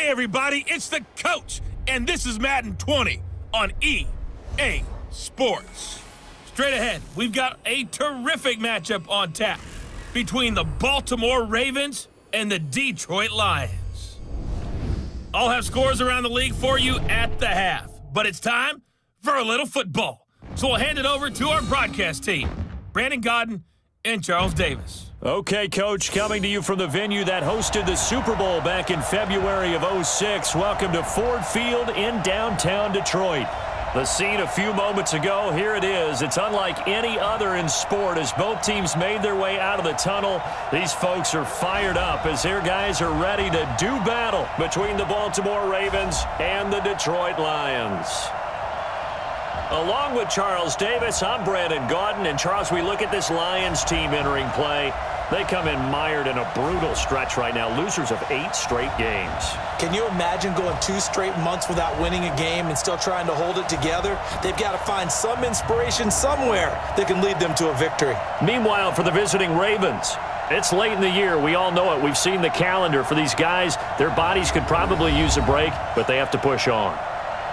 Hey everybody, it's the coach, and this is Madden 20 on EA Sports. Straight ahead, we've got a terrific matchup on tap between the Baltimore Ravens and the Detroit Lions. I'll have scores around the league for you at the half, but it's time for a little football. So we'll hand it over to our broadcast team, Brandon Godden and Charles Davis. Okay, Coach, coming to you from the venue that hosted the Super Bowl back in February of '06. Welcome to Ford Field in downtown Detroit. The scene a few moments ago, here it is. It's unlike any other in sport as both teams made their way out of the tunnel. These folks are fired up as their guys are ready to do battle between the Baltimore Ravens and the Detroit Lions. Along with Charles Davis, I'm Brandon Godden. And Charles, we look at this Lions team entering play. They come in mired in a brutal stretch right now, losers of 8 straight games. Can you imagine going 2 straight months without winning a game and still trying to hold it together? They've got to find some inspiration somewhere that can lead them to a victory. Meanwhile, for the visiting Ravens, it's late in the year. We all know it. We've seen the calendar for these guys. Their bodies could probably use a break, but they have to push on.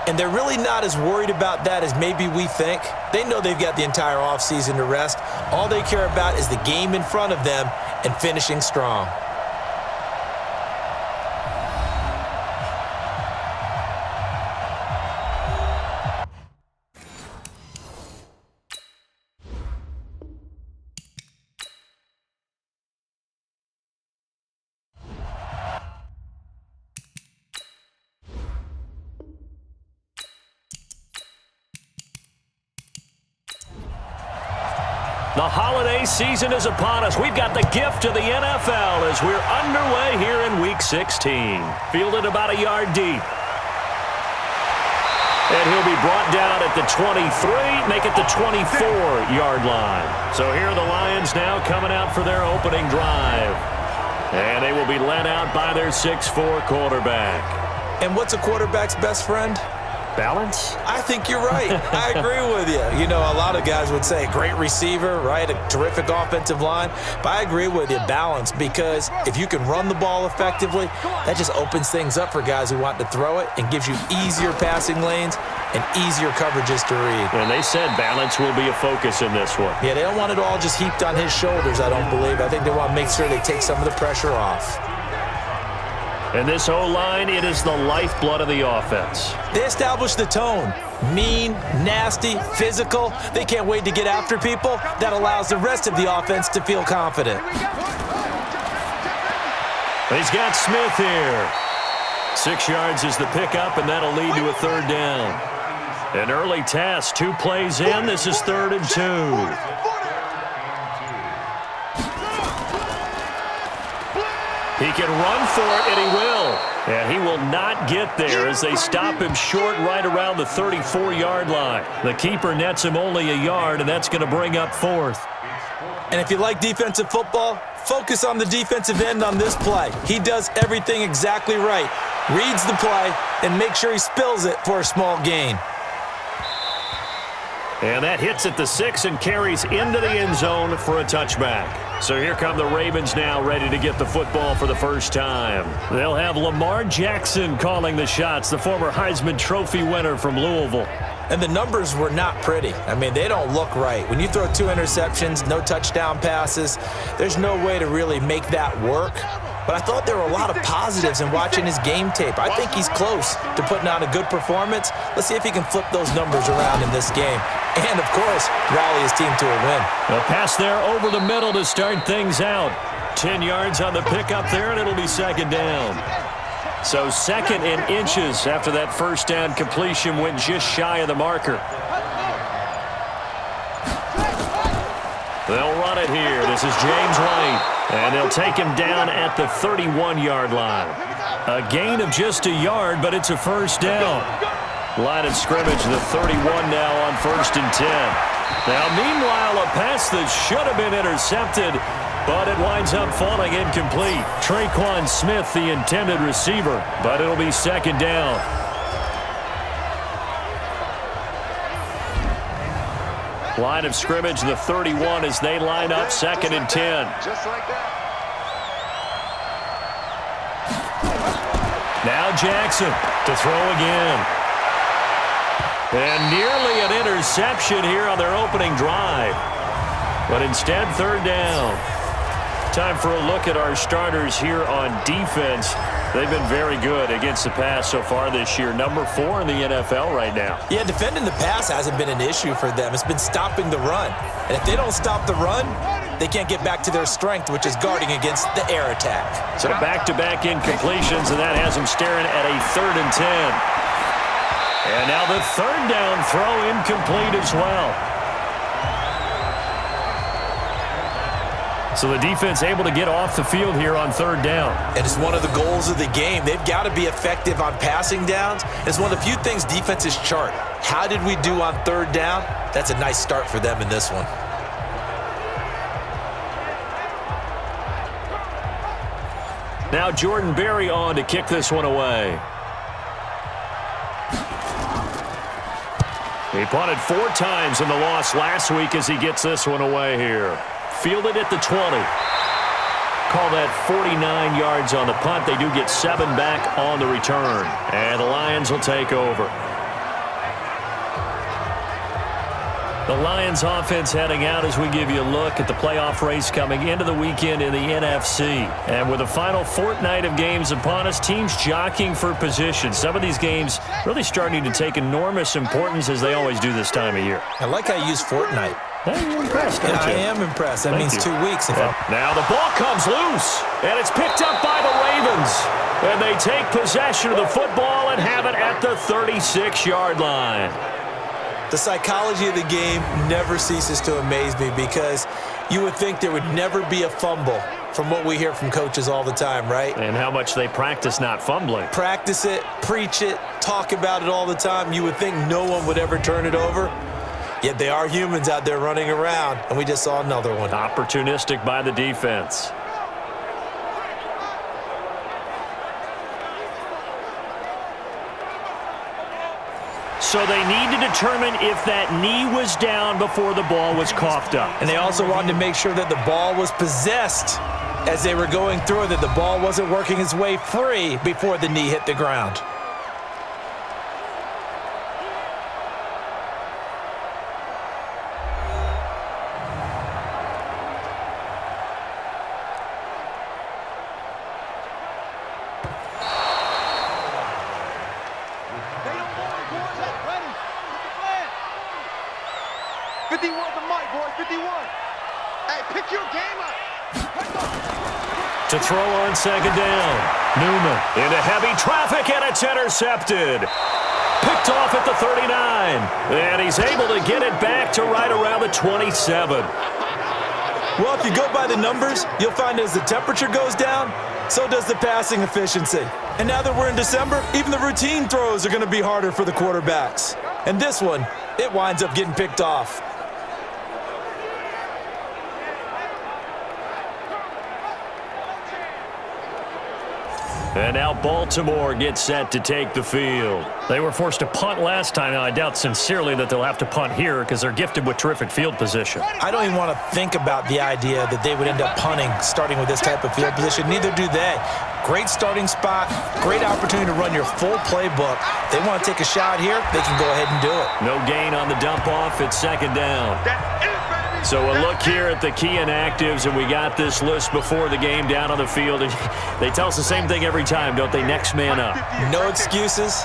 And they're really not as worried about that as maybe we think. They know they've got the entire offseason to rest. All they care about is the game in front of them and finishing strong. The holiday season is upon us. We've got the gift of the NFL as we're underway here in Week 16. Fielded about a yard deep. And he'll be brought down at the 23, make it the 24-yard line. So here are the Lions now coming out for their opening drive. And they will be led out by their 6'4" quarterback. And what's a quarterback's best friend? Balance? I think you're right. I agree with you. You know, a lot of guys would say a great receiver, right? A terrific offensive line. But I agree with you, balance, because if you can run the ball effectively, that just opens things up for guys who want to throw it and gives you easier passing lanes and easier coverages to read. And they said balance will be a focus in this one. Yeah, they don't want it all just heaped on his shoulders, I don't believe. I think they want to make sure they take some of the pressure off. And this O-line, it is the lifeblood of the offense. They establish the tone. Mean, nasty, physical. They can't wait to get after people. That allows the rest of the offense to feel confident. He's got Smith here. 6 yards is the pickup, and that'll lead to a 3rd down. An early task, 2 plays in. This is 3rd and 2. He can run for it, and he will. And he will not get there as they stop him short right around the 34-yard line. The keeper nets him only a yard, and that's going to bring up 4th. And if you like defensive football, focus on the defensive end on this play. He does everything exactly right. Reads the play and makes sure he spills it for a small gain. And that hits at the 6 and carries into the end zone for a touchback. So here come the Ravens now, ready to get the football for the first time. They'll have Lamar Jackson calling the shots, the former Heisman Trophy winner from Louisville. And the numbers were not pretty. I mean, they don't look right. When you throw 2 interceptions, no touchdown passes, there's no way to really make that work. But I thought there were a lot of positives in watching his game tape. I think he's close to putting on a good performance. Let's see if he can flip those numbers around in this game. And, of course, rally his team to a win. A pass there over the middle to start things out. 10 yards on the pickup there, and it'll be 2nd down. So 2nd and inches after that 1st down completion went just shy of the marker. They'll run it here. This is James White. And they'll take him down at the 31-yard line. A gain of just a yard, but it's a 1st down. Line of scrimmage, the 31 now on 1st and 10. Now, meanwhile, a pass that should have been intercepted, but it winds up falling incomplete. Traquan Smith, the intended receiver, but it'll be 2nd down. Line of scrimmage, the 31, as they line up 2nd and 10. Just like that. Now Jackson to throw again. And nearly an interception here on their opening drive. But instead, third down. Time for a look at our starters here on defense. They've been very good against the pass so far this year. Number 4 in the NFL right now. Yeah, defending the pass hasn't been an issue for them. It's been stopping the run. And if they don't stop the run, they can't get back to their strength, which is guarding against the air attack. So back-to-back incompletions, and that has them staring at a 3rd and 10. And now the third down throw incomplete as well. So the defense able to get off the field here on third down. And it's one of the goals of the game. They've got to be effective on passing downs. It's one of the few things defenses chart. How did we do on third down? That's a nice start for them in this one. Now Jordan Berry on to kick this one away. He punted 4 times in the loss last week as he gets this one away here. Fielded at the 20. Call that 49 yards on the punt. They do get 7 back on the return. And the Lions will take over. The Lions offense heading out as we give you a look at the playoff race coming into the weekend in the NFC. And with the final fortnight of games upon us, teams jockeying for position. Some of these games really starting to take enormous importance as they always do this time of year. I like how you use fortnight. Hey, you're impressed, don't you? I am impressed. That means 2 weeks. Now the ball comes loose, and it's picked up by the Ravens. And they take possession of the football and have it at the 36-yard line. The psychology of the game never ceases to amaze me because you would think there would never be a fumble from what we hear from coaches all the time, right? And how much they practice not fumbling. Practice it, preach it, talk about it all the time. You would think no one would ever turn it over. Yet they are humans out there running around, and we just saw another one. Opportunistic by the defense. So they need to determine if that knee was down before the ball was coughed up. And they also wanted to make sure that the ball was possessed as they were going through it, that the ball wasn't working its way free before the knee hit the ground. To throw on second down. Newman into heavy traffic, and it's intercepted. Picked off at the 39. And he's able to get it back to right around the 27. Well, if you go by the numbers, you'll find as the temperature goes down, so does the passing efficiency. And now that we're in December, even the routine throws are going to be harder for the quarterbacks. And this one, it winds up getting picked off. And now Baltimore gets set to take the field. They were forced to punt last time. Now, I doubt sincerely that they'll have to punt here because they're gifted with terrific field position. I don't even want to think about the idea that they would end up punting starting with this type of field position. Neither do they. Great starting spot, great opportunity to run your full playbook. They want to take a shot here, they can go ahead and do it. No gain on the dump off. It's second down. So a look here at the key inactives, and we got this list before the game down on the field. And they tell us the same thing every time, don't they? Next man up. No excuses.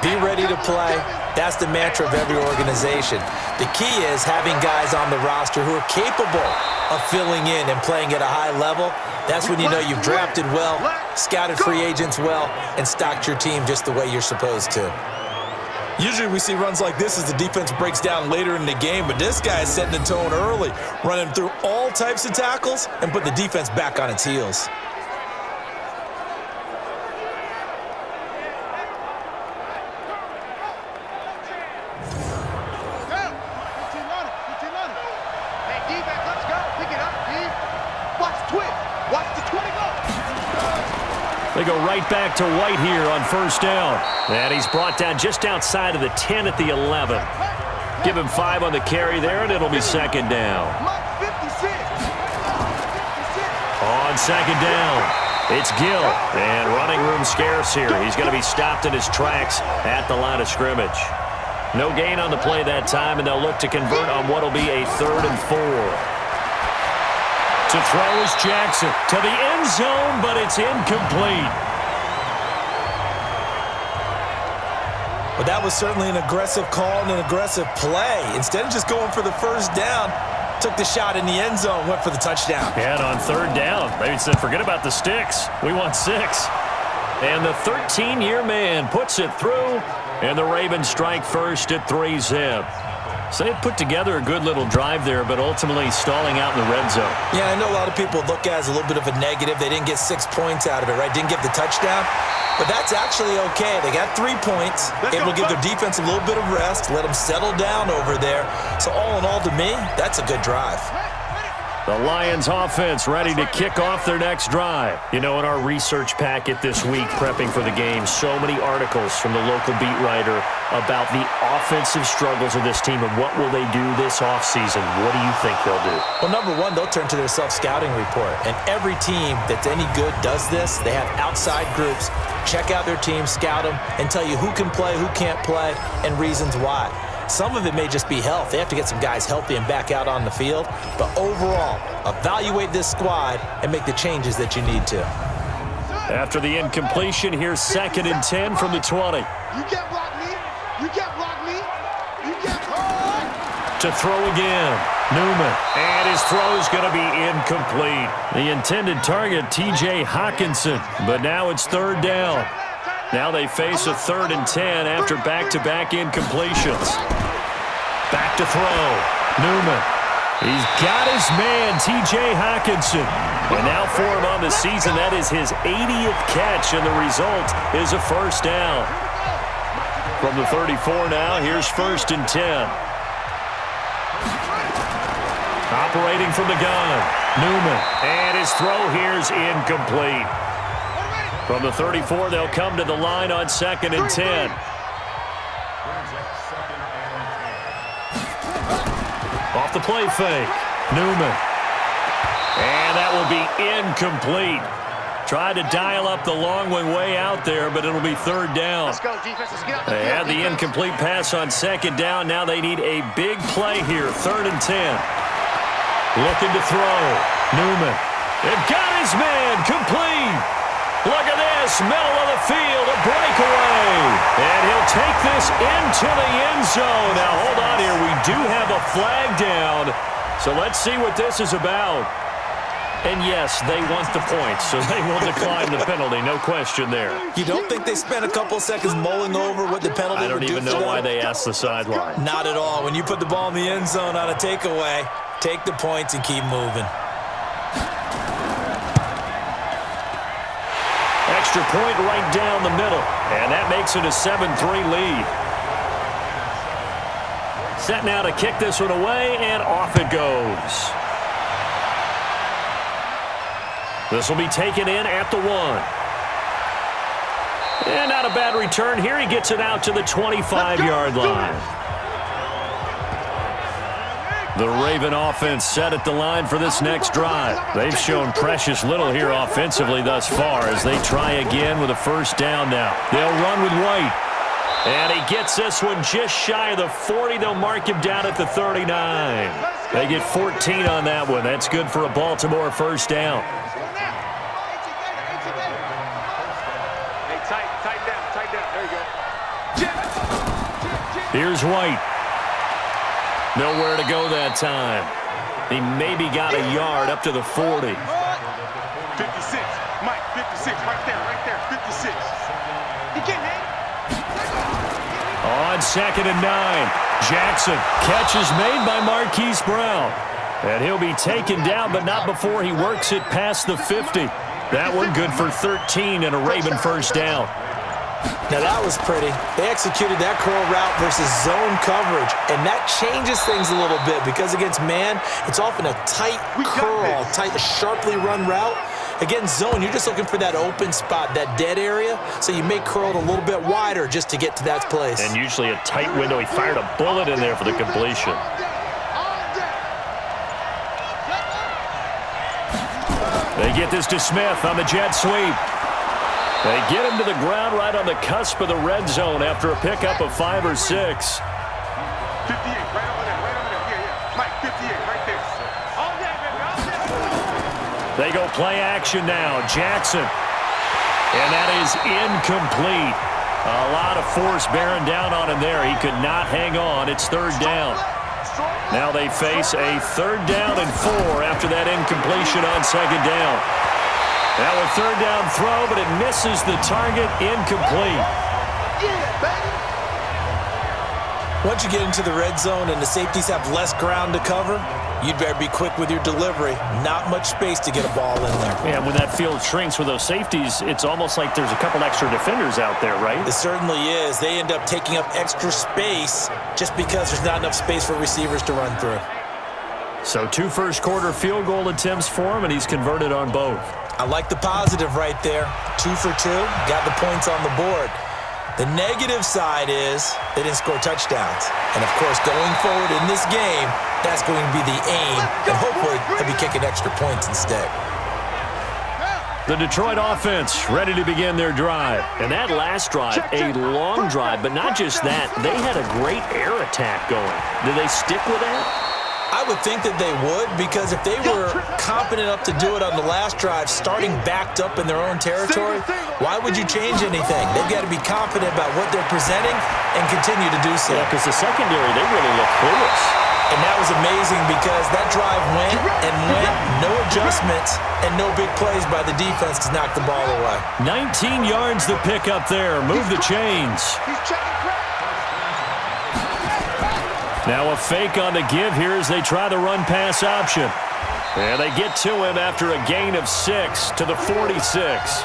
Be ready to play. That's the mantra of every organization. The key is having guys on the roster who are capable of filling in and playing at a high level. That's when you know you've drafted well, scouted free agents well, and stocked your team just the way you're supposed to. Usually we see runs like this as the defense breaks down later in the game, but this guy is setting the tone early, running through all types of tackles and put the defense back on its heels. They go right back to White here on first down. And he's brought down just outside of the 10 at the 11. Give him 5 on the carry there, and it'll be second down. On second down, It's Gill, and running room scarce here. He's going to be stopped in his tracks at the line of scrimmage. No gain on the play that time, and they'll look to convert on what will be a 3rd and 4. To throw is Jackson to the end zone, but it's incomplete. Well, that was certainly an aggressive call and an aggressive play. Instead of just going for the first down, took the shot in the end zone, went for the touchdown. And on 3rd down, maybe said, forget about the sticks. We want 6. And the 13-year man puts it through, and the Ravens strike first at 3-zip. So they put together a good little drive there, but ultimately stalling out in the red zone. Yeah, I know a lot of people look at it as a little bit of a negative. They didn't get 6 points out of it, right? Didn't get the touchdown. But that's actually okay. They got 3 points. Able to give their defense a little bit of rest, let them settle down over there. So all in all, to me, that's a good drive. The Lions offense ready to kick off their next drive. You know, in our research packet this week, prepping for the game, so many articles from the local beat writer about the offensive struggles of this team and what will they do this offseason. What do you think they'll do? Well, number one, they'll turn to their self-scouting report. And every team that's any good does this. They have outside groups. Check out their team, scout them, and tell you who can play, who can't play, and reasons why. Some of it may just be health. They have to get some guys healthy and back out on the field. But overall, evaluate this squad and make the changes that you need to. After the incompletion, here's 2nd and 10 from the 20. You can't block me. You can't block me. You can't block. To throw again, Newman. And his throw is going to be incomplete. The intended target, T.J. Hawkinson. But now it's 3rd down. Now they face a 3rd and 10 after back-to-back incompletions. Back to throw. Newman. He's got his man, T.J. Hawkinson. And now for him on the season, that is his 80th catch, and the result is a 1st down. From the 34 now, here's 1st and 10. Operating from the gun, Newman. And his throw here's incomplete. From the 34, they'll come to the line on 2nd and 10. Off the play fake, Newman. And that will be incomplete. Tried to dial up the long one way out there, but it'll be 3rd down. Let's go, defense. Let's get out They had the incomplete pass on 2nd down. Now they need a big play here, 3rd and 10. Looking to throw, Newman. They've got his man, complete. Look at this, middle of the field, a breakaway. And he'll take this into the end zone. Now, hold on here. We do have a flag down. So let's see what this is about. And, yes, they want the points, so they will decline the penalty. No question there. You don't think they spent a couple seconds mulling over what the penalty would do? I don't even know why they asked the sideline. Not at all. When you put the ball in the end zone on a takeaway, take the points and keep moving. Extra point right down the middle, and that makes it a 7-3 lead. Set now to kick this one away, and off it goes. This will be taken in at the 1. And not a bad return here. He gets it out to the 25-yard line. The Raven offense set at the line for this next drive. They've shown precious little here offensively thus far as they try again with a 1st down now. They'll run with White. And he gets this one just shy of the 40. They'll mark him down at the 39. They get 14 on that one. That's good for a Baltimore 1st down. Hey, tight down. There you go. Here's White. Nowhere to go that time. He maybe got a yard up to the 40. 56. Mike, 56. Right there. 56. He can't hang. On 2nd and 9. Jackson. Catch is made by Marquise Brown. And he'll be taken down, but not before he works it past the 50. That one good for 13 and a Raven 1st down. Now that was pretty. They executed that curl route versus zone coverage, and that changes things a little bit because against man, it's often a tight curl, tight, sharply run route. Against zone, you're just looking for that open spot, that dead area, so you may curl it a little bit wider just to get to that place. And usually a tight window. He fired a bullet in there for the completion. They get this to Smith on the jet sweep. They get him to the ground right on the cusp of the red zone after a pickup of 5 or 6. 58, right over there, Yeah. Mike, 58, right there. All day, baby, all day. They go play action now. Jackson. And that is incomplete. A lot of force bearing down on him there. He could not hang on. It's 3rd down. Now they face a 3rd down and 4 after that incompletion on 2nd down. Now a 3rd down throw, but it misses the target, incomplete. Once you get into the red zone and the safeties have less ground to cover, you'd better be quick with your delivery. Not much space to get a ball in there. Yeah, when that field shrinks with those safeties, it's almost like there's a couple extra defenders out there, right? It certainly is. They end up taking up extra space just because there's not enough space for receivers to run through. So 2 first-quarter field goal attempts for him, and he's converted on both. I like the positive right there. 2 for 2, got the points on the board. The negative side is they didn't score touchdowns. And, of course, going forward in this game, that's going to be the aim, and hopefully they'll be kicking extra points instead. The Detroit offense ready to begin their drive. And that last drive, a long drive, but not just that. They had a great air attack going. Did they stick with that? I would think that they would, because if they were confident enough to do it on the last drive, starting backed up in their own territory, why would you change anything? They've got to be confident about what they're presenting and continue to do so. Yeah, because the secondary, they really look clueless. And that was amazing because that drive went and went, no adjustments, and no big plays by the defense to knock the ball away. 19 yards to pick up there. Move the chains. Now a fake on the give here as they try the run-pass option. And they get to him after a gain of 6 to the 46.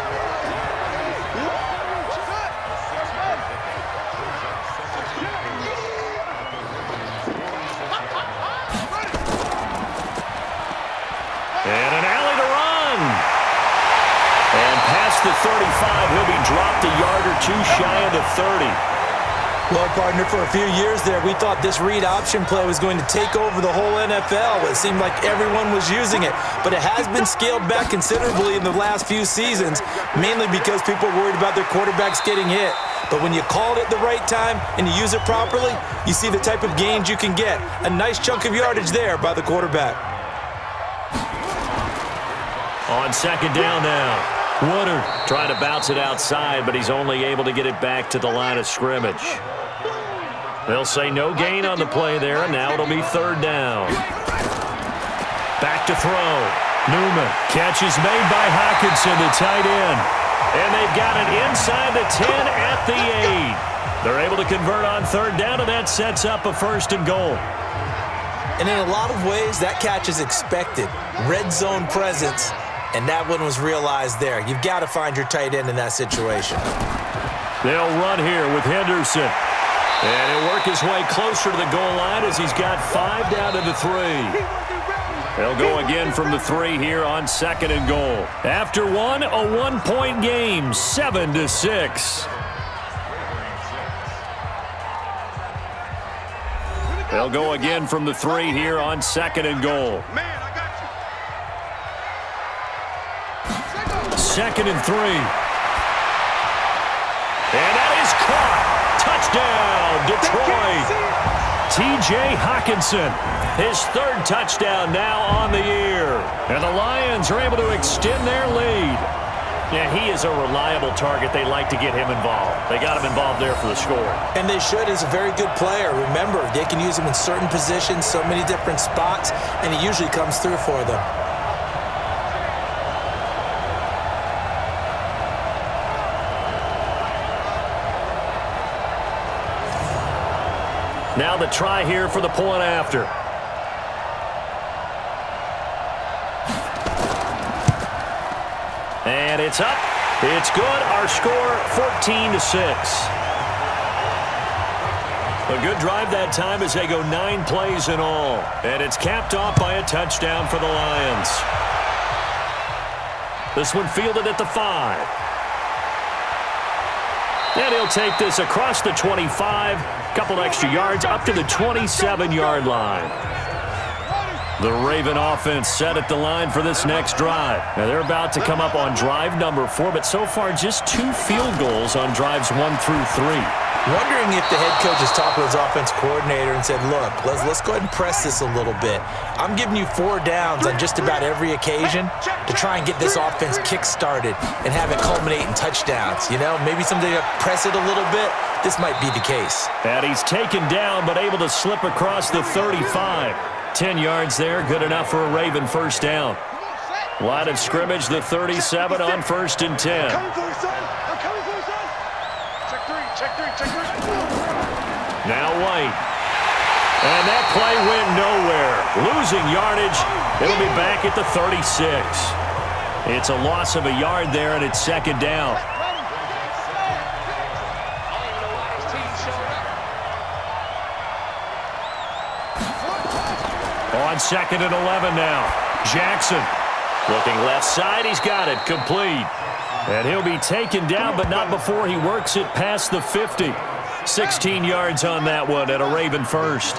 And an alley to run. And past the 35, he'll be dropped a yard or 2 shy of the 30. Well, partner, for a few years there, we thought this read option play was going to take over the whole NFL. It seemed like everyone was using it, but it has been scaled back considerably in the last few seasons, mainly because people are worried about their quarterbacks getting hit. But when you call it at the right time and you use it properly, you see the type of gains you can get. A nice chunk of yardage there by the quarterback. On 2nd down now. Woodard trying to bounce it outside, but he's only able to get it back to the line of scrimmage. They'll say no gain on the play there, and now it'll be 3rd down. Back to throw. Newman. Catch is made by Hockenson, the tight end. And they've got it inside the 10 at the 8. They're able to convert on 3rd down, and that sets up a 1st and goal. And in a lot of ways, that catch is expected. Red zone presence. And that one was realized there. You've got to find your tight end in that situation. They'll run here with Henderson. And he'll work his way closer to the goal line as he's got 5 down to the 3. They'll go again from the 3 here on 2nd and goal. After one, a 1-point game, 7-6. They'll go again from the 3 here on 2nd and goal. 2nd and 3. And that is caught. Touchdown, Detroit. T.J. Hockenson, his 3rd touchdown now on the year. And the Lions are able to extend their lead. Yeah, he is a reliable target. They like to get him involved. They got him involved there for the score. And they should. He's a very good player. Remember, they can use him in certain positions, so many different spots, and he usually comes through for them. Now the try here for the point after. And it's up. It's good. Our score, 14-6. A good drive that time as they go 9 plays in all. And it's capped off by a touchdown for the Lions. This one fielded at the 5. And he'll take this across the 25. Couple extra yards up to the 27-yard line. The Raven offense set at the line for this next drive. Now they're about to come up on drive number 4, but so far just 2 field goals on drives 1 through 3. Wondering if the head coach has talked to his offense coordinator and said, look, let's go ahead and press this a little bit. I'm giving you 4 downs on just about every occasion to try and get this offense kick-started and have it culminate in touchdowns. You know, maybe something to press it a little bit. This might be the case. And he's taken down but able to slip across the 35. 10 yards there, good enough for a Raven first down. Line of scrimmage, the 37 on 1st and 10. Coming for you, son. I'm coming for you, son. Check 3, check 3, check 3. Now White. And that play went nowhere. Losing yardage. It'll be back at the 36. It's a loss of a yard there, and it's 2nd down. On 2nd and 11 now. Jackson looking left side. He's got it. Complete. And he'll be taken down, but not before he works it past the 50. 16 yards on that one at a Raven first.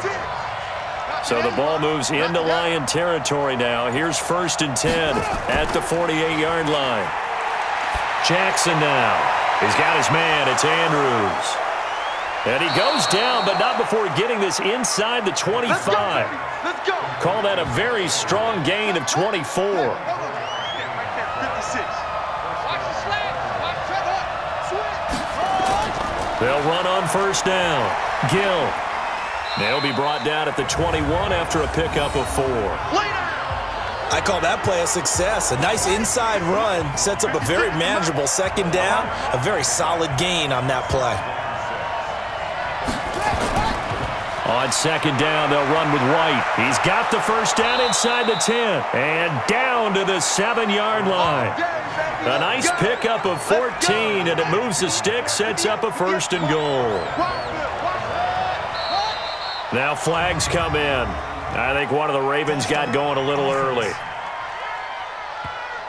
So the ball moves into Lion territory now. Here's 1st and 10 at the 48-yard line. Jackson now. He's got his man. It's Andrews. And he goes down, but not before getting this inside the 25. Let's go. Call that a very strong gain of 24. Yeah, right there, 56. Watch the slant. Watch the They'll run on 1st down. Gill. They'll be brought down at the 21 after a pickup of 4. I call that play a success. A nice inside run sets up a very manageable 2nd down. A very solid gain on that play. On 2nd down, they'll run with White. He's got the first down inside the 10. And down to the 7-yard line. A nice pickup of 14, and it moves the stick, sets up a 1st and goal. Now flags come in. I think one of the Ravens got going a little early.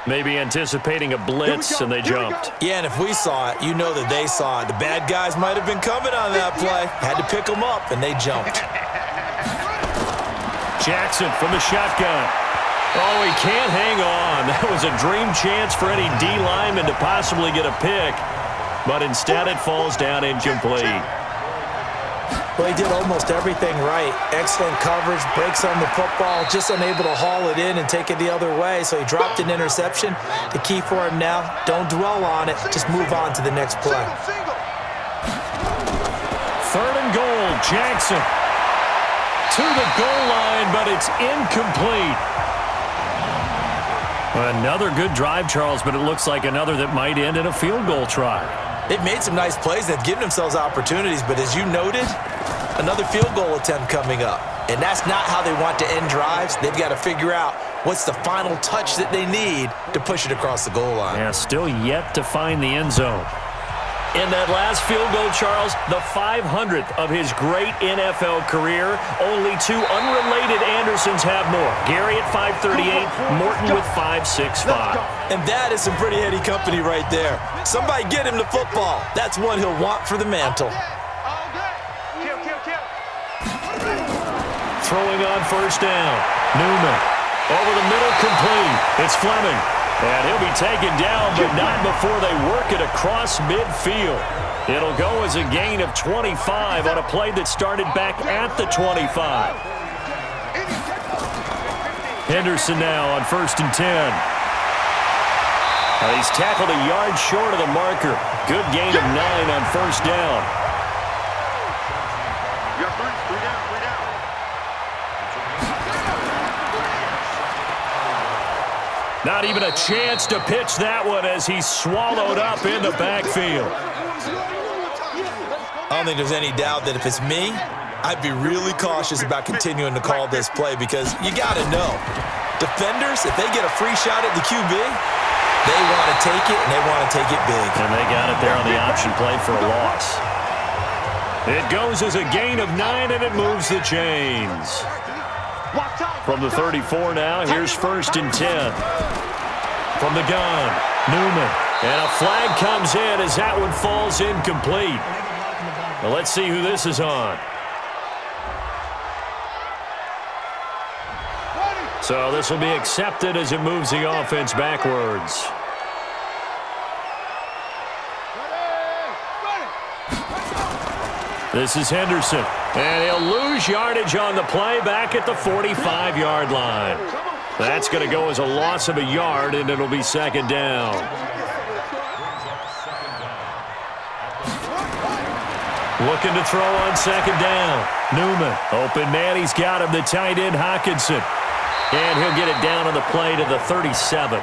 Maybe anticipating a blitz, and they jumped. Yeah, and if we saw it, you know that they saw it. The bad guys might have been coming on that play. Had to pick them up, and they jumped. Jackson from the shotgun. Oh, he can't hang on. That was a dream chance for any D lineman to possibly get a pick. But instead it falls down incomplete. Well, he did almost everything right. Excellent coverage, breaks on the football, just unable to haul it in and take it the other way. So he dropped an interception. The key for him now, don't dwell on it. Just move on to the next play. 3rd and goal, Jackson. To the goal line, but it's incomplete. Another good drive, Charles, but it looks like another that might end in a field goal try. They've made some nice plays. They've given themselves opportunities, but as you noted, another field goal attempt coming up. And that's not how they want to end drives. They've got to figure out what's the final touch that they need to push it across the goal line. Yeah, still yet to find the end zone. In that last field goal, Charles, the 500th of his great NFL career. Only 2 unrelated Andersons have more. Gary at 538, Morton with 565. And that is some pretty heady company right there. Somebody get him the football. That's what he'll want for the mantle. Throwing on 1st down. Newman. Over the middle, complete. It's Fleming. And he'll be taken down, but not before they work it across midfield. It'll go as a gain of 25 on a play that started back at the 25. Henderson now on 1st and 10. He's tackled a yard short of the marker. Good gain of 9 on 1st down. You got 3 down, 3 down. Not even a chance to pitch that one as he's swallowed up in the backfield. I don't think there's any doubt that if it's me, I'd be really cautious about continuing to call this play because you got to know. Defenders, if they get a free shot at the QB, they want to take it, and they want to take it big. And they got it there on the option play for a loss. It goes as a gain of 9, and it moves the chains. From the 34 now, here's 1st and 10. From the gun, Newman. And a flag comes in as that one falls incomplete. Now let's see who this is on. So this will be accepted as it moves the offense backwards. This is Henderson. And he'll lose yardage on the play back at the 45-yard line. That's going to go as a loss of a yard, and it'll be second down. Looking to throw on second down. Newman. Open man. He's got him. The tight end, Hockenson. And he'll get it down on the play to the 37.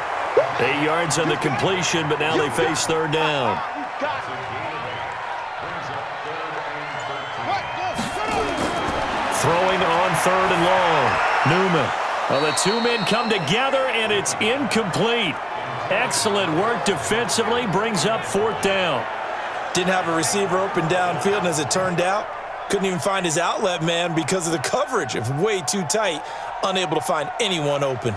8 yards on the completion, but now they face third down. Throwing on third and long. Newman. Well, the two men come together, and it's incomplete. Excellent work defensively. Brings up fourth down. Didn't have a receiver open downfield, and as it turned out, couldn't even find his outlet man because of the coverage. It was way too tight. Unable to find anyone open.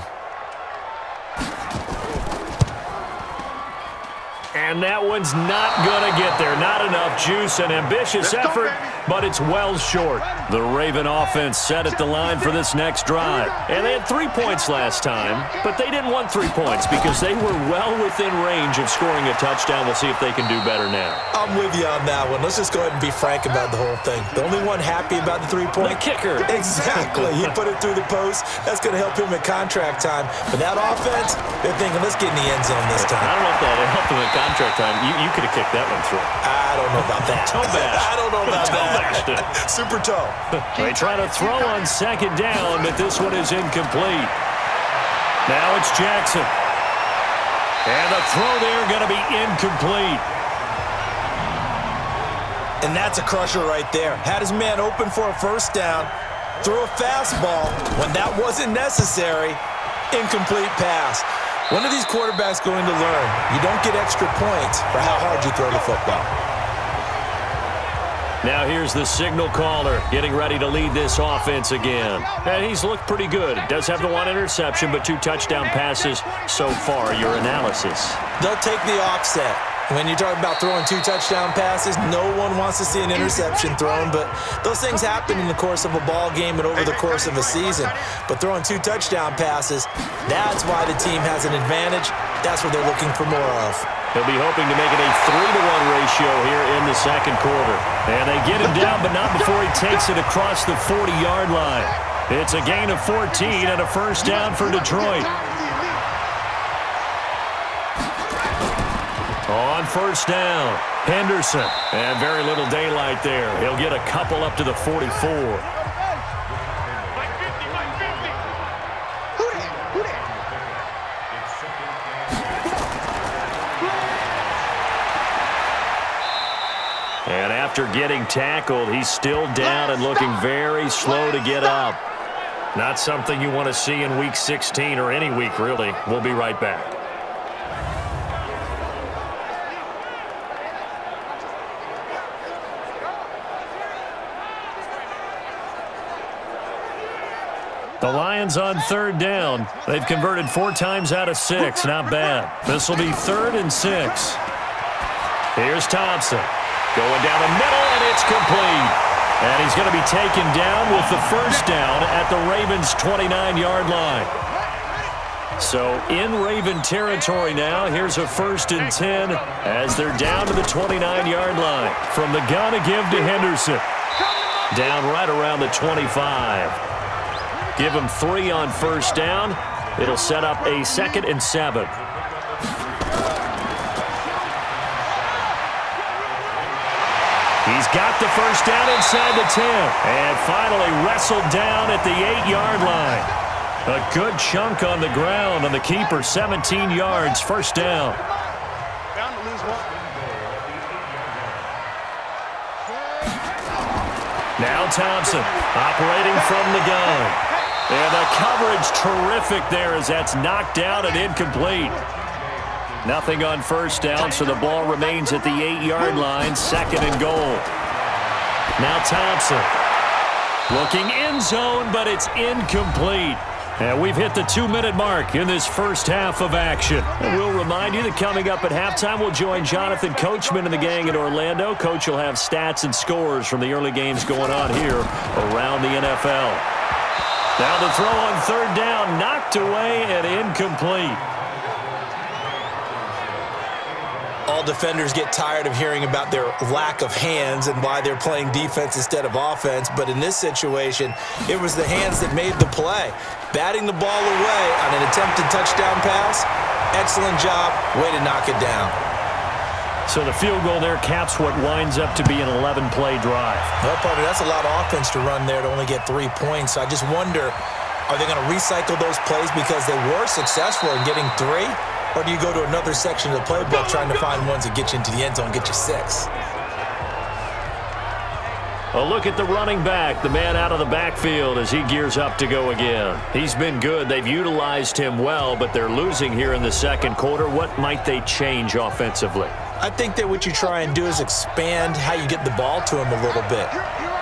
And that one's not going to get there. Not enough juice. An ambitious effort, but it's well short. The Raven offense set at the line for this next drive. And they had 3 points last time, but they didn't want 3 points because they were well within range of scoring a touchdown. We'll see if they can do better now. I'm with you on that one. Let's just go ahead and be frank about the whole thing. The only one happy about the 3-point? The kicker. Exactly. He put it through the post. That's going to help him at contract time. But that offense, they're thinking, let's get in the end zone this time. I don't know if that helped him at contract time. You could have kicked that one through. I don't know about that. Toe bash. I don't know about that. Bashed. Super toe. They try to throw on second down, but this one is incomplete. Now it's Jackson. And the throw there going to be incomplete. And that's a crusher right there. Had his man open for a first down. Threw a fastball when that wasn't necessary. Incomplete pass. When are these quarterbacks going to learn? You don't get extra points for how hard you throw the football. Now here's the signal caller getting ready to lead this offense again. And he's looked pretty good. Does have the 1 interception, but 2 touchdown passes so far. Your analysis. They'll take the offset. When you're talking about throwing 2 touchdown passes, no one wants to see an interception thrown, but those things happen in the course of a ball game and over the course of a season. But throwing 2 touchdown passes, that's why the team has an advantage. That's what they're looking for more of. He'll be hoping to make it a 3-to-1 ratio here in the second quarter. And they get him down, but not before he takes it across the 40-yard line. It's a gain of 14 and a first down for Detroit. On first down, Henderson. And very little daylight there. He'll get a couple up to the 44. And after getting tackled, he's still down and looking very slow to get up. Not something you want to see in Week 16 or any week, really. We'll be right back. The Lions on third down. They've converted 4 times out of 6. Not bad. This will be 3rd and 6. Here's Thompson. Going down the middle, and it's complete. And he's going to be taken down with the first down at the Ravens' 29-yard line. So in Raven territory now, here's a 1st and 10 as they're down to the 29-yard line. From the gun to give to Henderson. Down right around the 25. Give him 3 on first down. It'll set up a 2nd and 7. He's got the first down inside the 10. And finally wrestled down at the 8-yard line. A good chunk on the ground on the keeper. 17 yards, first down. Now Thompson operating from the gun. And the coverage terrific there as that's knocked down and incomplete. Nothing on first down, so the ball remains at the 8-yard line, 2nd and goal. Now Thompson looking end zone, but it's incomplete. And we've hit the 2-minute mark in this first half of action. And we'll remind you that coming up at halftime, we'll join Jonathan Coachman and the gang in Orlando. Coach will have stats and scores from the early games going on here around the NFL. Now the throw on third down, not Tipped away and incomplete. All defenders get tired of hearing about their lack of hands and why they're playing defense instead of offense. But in this situation, it was the hands that made the play. Batting the ball away on an attempted touchdown pass, excellent job, way to knock it down. So the field goal there caps what winds up to be an 11-play drive. Well, partner, that's a lot of offense to run there to only get 3 points. So I just wonder, are they going to recycle those plays because they were successful in getting 3? Or do you go to another section of the playbook trying to find ones that get you into the end zone and get you 6? A look at the running back, the man out of the backfield as he gears up to go again. He's been good. They've utilized him well, but they're losing here in the second quarter. What might they change offensively? I think that what you try and do is expand how you get the ball to him a little bit.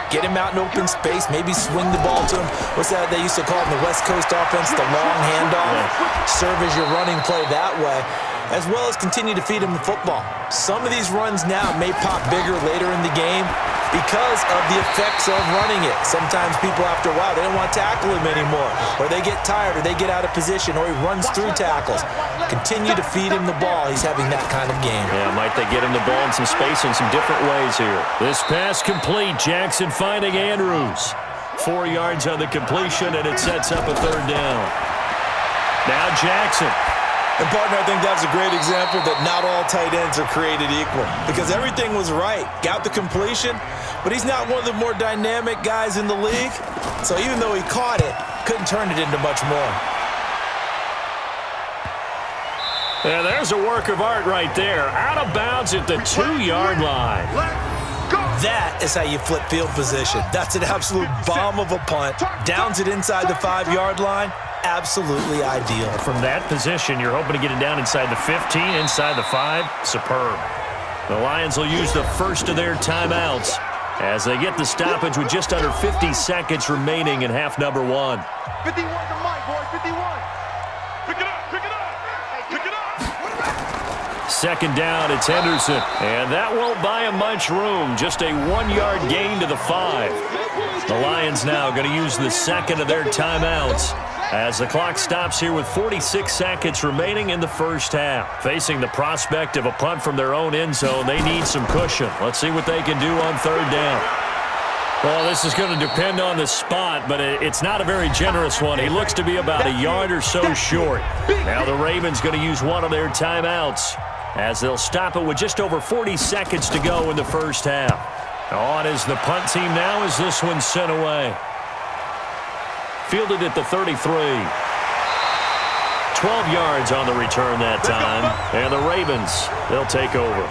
Get him out in open space, maybe swing the ball to him. What's that they used to call in the West Coast offense, the long handoff? Serve as your running play that way, as well as continue to feed him the football. Some of these runs now may pop bigger later in the game because of the effects of running it. Sometimes people, after a while, they don't want to tackle him anymore, or they get tired, or they get out of position, or he runs through tackles. Continue to feed him the ball. He's having that kind of game. Yeah, might they get him the ball in some space in some different ways here. This pass complete. Jackson finding Andrews. 4 yards on the completion, and it sets up a 3rd down. Now Jackson. And, partner, I think that's a great example that not all tight ends are created equal because everything was right. Got the completion, but he's not one of the more dynamic guys in the league. So even though he caught it, couldn't turn it into much more. Yeah, there's a work of art right there. Out of bounds at the 2-yard line. That is how you flip field position. That's an absolute bomb of a punt. Downs it inside the 5-yard line. Absolutely ideal. From that position, you're hoping to get it down inside the 15, inside the 5. Superb. The Lions will use the first of their timeouts as they get the stoppage with just under 50 seconds remaining in half number 1. 51 to Mike, boys, 51. Pick it up, pick it up, pick it up. Second down, it's Henderson. And that won't buy him much room. Just a 1-yard gain to the 5. The Lions now going to use the second of their timeouts as the clock stops here with 46 seconds remaining in the first half. Facing the prospect of a punt from their own end zone, they need some cushion. Let's see what they can do on 3rd down. Well, this is going to depend on the spot, but it's not a very generous one. He looks to be about a yard or so short. Now the Ravens going to use one of their timeouts as they'll stop it with just over 40 seconds to go in the first half. On is the punt team now as this one's sent away. Fielded at the 33. 12 yards on the return that time. And the Ravens, they'll take over.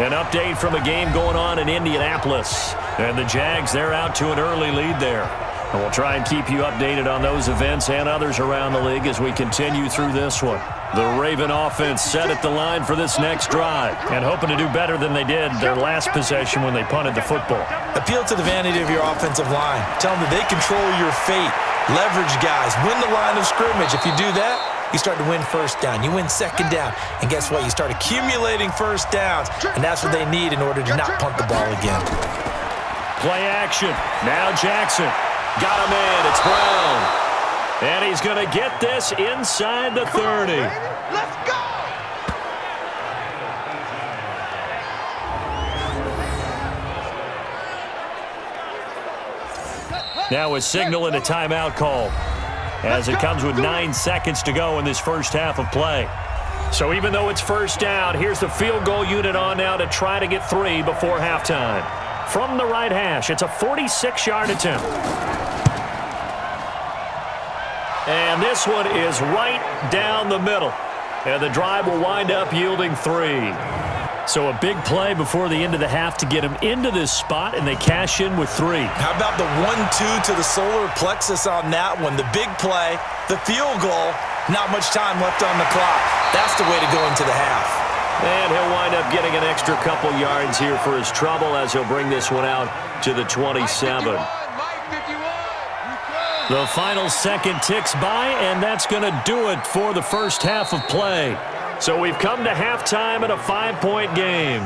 An update from a game going on in Indianapolis. And the Jags, they're out to an early lead there. And we'll try and keep you updated on those events and others around the league as we continue through this one. The Raven offense set at the line for this next drive and hoping to do better than they did their last possession when they punted the football. Appeal to the vanity of your offensive line. Tell them that they control your fate. Leverage guys. Win the line of scrimmage. If you do that, you start to win 1st down. You win 2nd down. And guess what? You start accumulating 1st downs. And that's what they need in order to not punt the ball again. Play action. Now Jackson. Got him in. It's Brown. And he's going to get this inside the 30. Let's go! Now a signal and a timeout call as it comes with 9 seconds to go in this first half of play. So even though it's 1st down, here's the field goal unit on now to try to get 3 before halftime. From the right hash, it's a 46-yard attempt. And this one is right down the middle. And the drive will wind up yielding 3. So a big play before the end of the half to get them into this spot, and they cash in with 3. How about the 1-2 to the solar plexus on that one? The big play, the field goal, not much time left on the clock. That's the way to go into the half. And he'll wind up getting an extra couple yards here for his trouble as he'll bring this one out to the 27. The final second ticks by, and that's going to do it for the first half of play. So we've come to halftime in a 5-point game.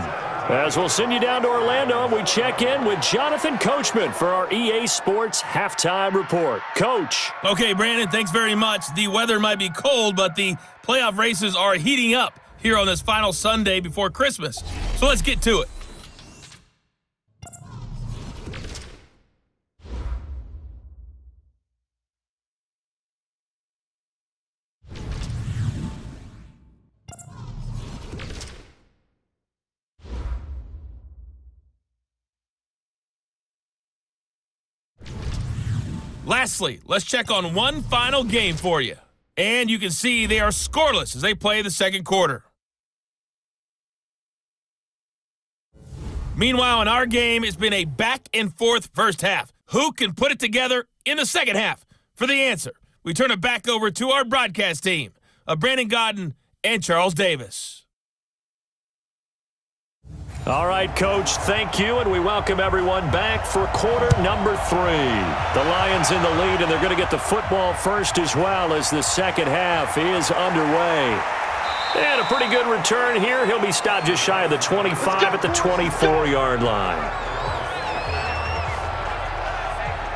As we'll send you down to Orlando, and we check in with Jonathan Coachman for our EA Sports Halftime Report. Coach. Okay, Brandon, thanks very much. The weather might be cold, but the playoff races are heating up here on this final Sunday before Christmas. So let's get to it. Lastly, let's check on one final game for you. And you can see they are scoreless as they play the second quarter. Meanwhile, in our game, it's been a back-and-forth first half. Who can put it together in the second half? For the answer, we turn it back over to our broadcast team of Brandon Godden and Charles Davis. All right, Coach, thank you, and we welcome everyone back for quarter number 3. The Lions in the lead, and they're going to get the football first as well as the second half is underway. And a pretty good return here. He'll be stopped just shy of the 25 at the 24-yard line.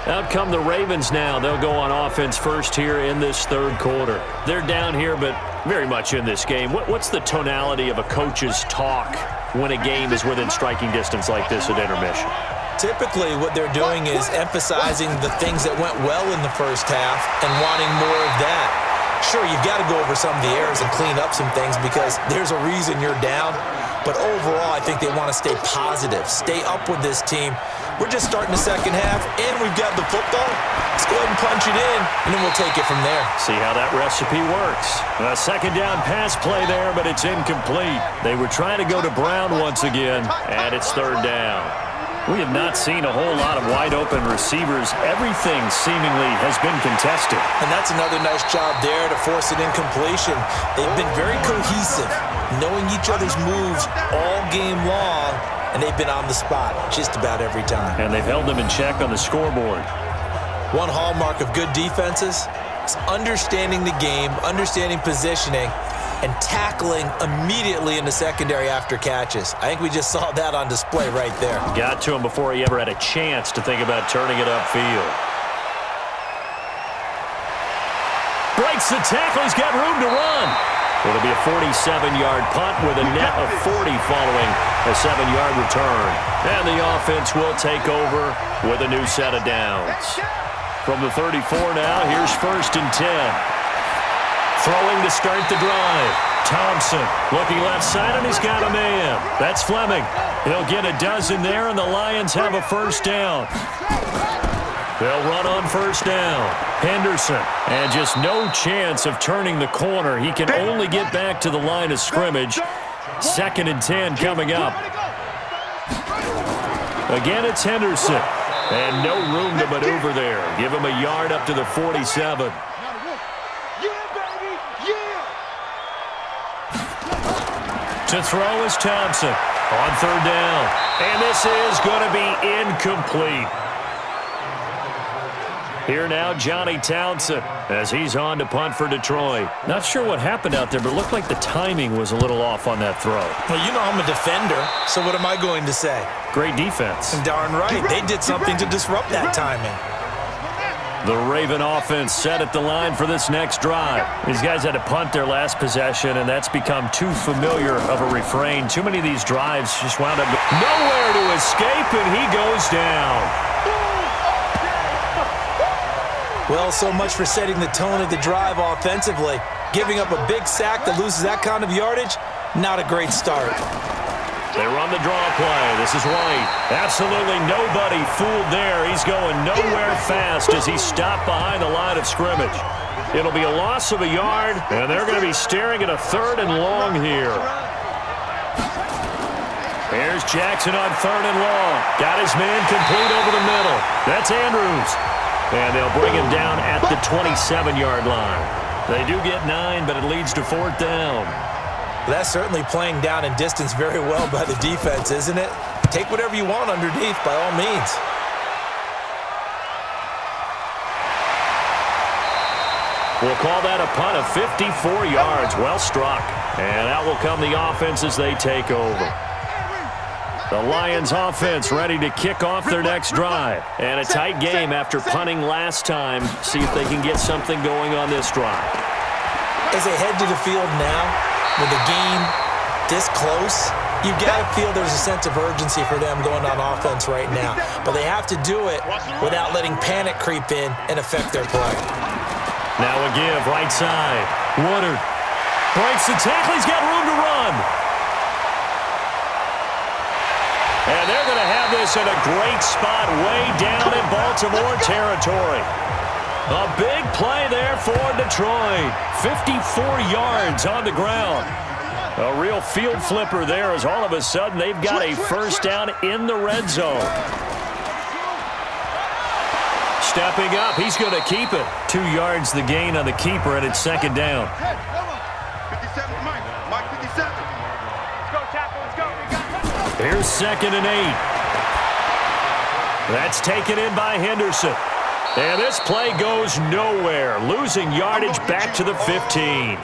Out come the Ravens now. They'll go on offense first here in this third quarter. They're down here, but very much in this game. What's the tonality of a coach's talk when a game is within striking distance like this at intermission? Typically, what they're doing is emphasizing the things that went well in the first half and wanting more of that. Sure, you've got to go over some of the errors and clean up some things because there's a reason you're down. But overall, I think they want to stay positive, stay up with this team. We're just starting the second half, and we've got the football. Let's go ahead and punch it in, and then we'll take it from there. See how that recipe works. A second down pass play there, but it's incomplete. They were trying to go to Brown once again, and it's third down. We have not seen a whole lot of wide-open receivers. Everything seemingly has been contested. And that's another nice job there to force an incompletion. They've been very cohesive, knowing each other's moves all game long, and they've been on the spot just about every time. And they've held them in check on the scoreboard. One hallmark of good defenses is understanding the game, understanding positioning, and tackling immediately in the secondary after catches. I think we just saw that on display right there. Got to him before he ever had a chance to think about turning it upfield. Breaks the tackle. He's got room to run. It'll be a 47-yard punt with a net of 40 following a 7-yard return. And the offense will take over with a new set of downs. From the 34 now, here's 1st and 10. Throwing to start the drive. Thompson looking left side, and he's got a man. That's Fleming. He'll get a dozen there, and the Lions have a first down. They'll run on first down. Henderson, and just no chance of turning the corner. He can only get back to the line of scrimmage. 2nd and 10 coming up. Again, it's Henderson. And no room to maneuver there. Give him a yard up to the 47. To throw is Thompson on third down. And this is going to be incomplete. Here now, Johnny Townsend, as he's on to punt for Detroit. Not sure what happened out there, but it looked like the timing was a little off on that throw. Well, you know I'm a defender, so what am I going to say? Great defense. Darn right. They did something to disrupt that timing. The Raven offense set at the line for this next drive. These guys had to punt their last possession, and that's become too familiar of a refrain. Too many of these drives just wound up nowhere to escape, and he goes down. Well, so much for setting the tone of the drive offensively. Giving up a big sack that loses that kind of yardage, not a great start. They run the draw play. This is White. Absolutely nobody fooled there. He's going nowhere fast as he's stopped behind the line of scrimmage. It'll be a loss of a yard, and they're going to be staring at a 3rd and long here. Here's Jackson on 3rd and long. Got his man complete over the middle. That's Andrews. And they'll bring him down at the 27-yard line. They do get 9, but it leads to 4th down. That's certainly playing down in distance very well by the defense, isn't it? Take whatever you want underneath by all means. We'll call that a punt of 54 yards. Well struck. And out will come the offense as they take over. The Lions offense ready to kick off their next drive. And a tight game after punting last time. See if they can get something going on this drive. As they head to the field now, with the game this close, you got to feel there's a sense of urgency for them going on offense right now. But they have to do it without letting panic creep in and affect their play. Now a give, right side. Woodard breaks the tackle. He's got room to run. And they're going to have this in a great spot way down in Baltimore territory. A big play there for Detroit. 54 yards on the ground. A real field flipper there as all of a sudden they've got a first down in the red zone. Stepping up, he's going to keep it. 2 yards the gain on the keeper, and it's second down. 57, Mike 57. Let's go, tackle, let's go. Here's 2nd and 8. That's taken in by Henderson. And this play goes nowhere, losing yardage back to the 15.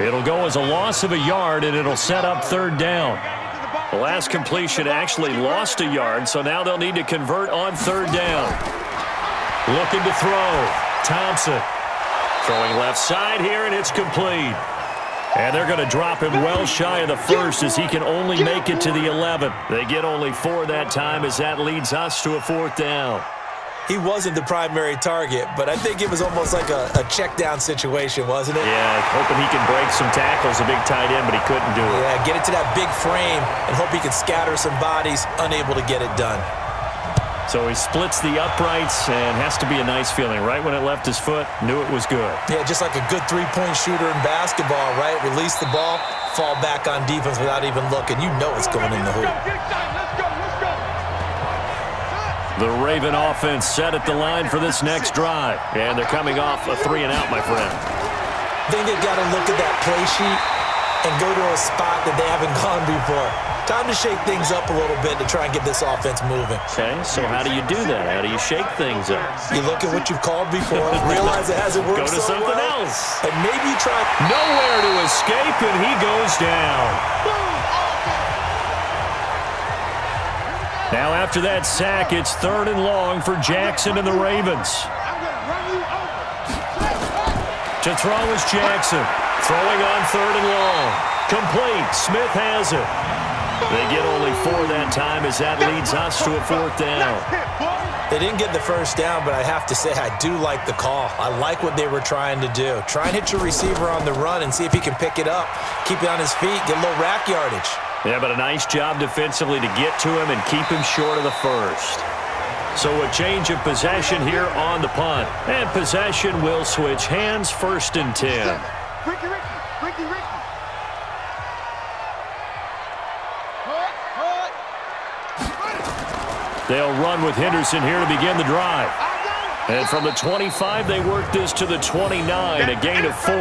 It'll go as a loss of a yard, and it'll set up third down. The last completion actually lost a yard, so now they'll need to convert on third down. Looking to throw. Thompson throwing left side here, and it's complete. And they're going to drop him well shy of the first as he can only make it to the 11. They get only 4 that time as that leads us to a fourth down. He wasn't the primary target, but I think it was almost like a check down situation, wasn't it? Yeah, hoping he can break some tackles, a big tight end, but he couldn't do it. Yeah, get it to that big frame and hope he can scatter some bodies, unable to get it done. So he splits the uprights and has to be a nice feeling. Right when it left his foot, knew it was good. Yeah, just like a good three-point shooter in basketball, right? Release the ball, fall back on defense without even looking. You know it's going in the hoop. The Raven offense set at the line for this next drive. And they're coming off a 3-and-out, my friend. I think they've got to look at that play sheet and go to a spot that they haven't gone before. Time to shake things up a little bit to try and get this offense moving. Okay, so how do you do that? How do you shake things up? You look at what you've called before, realize it hasn't worked so well. Go to something else. And maybe you try. Nowhere to escape, and he goes down. Now after that sack, it's 3rd and long for Jackson and the Ravens. To throw is Jackson. Throwing on 3rd and long. Complete. Smith has it. They get only 4 that time as that leads us to a fourth down. They didn't get the first down, but I have to say I do like the call. I like what they were trying to do. Try and hit your receiver on the run and see if he can pick it up, keep it on his feet, get a little rack yardage. Yeah, but a nice job defensively to get to him and keep him short of the first. So a change of possession here on the punt. And possession will switch hands, 1st and 10. Ricky. They'll run with Henderson here to begin the drive. And from the 25, they work this to the 29, a gain of 4.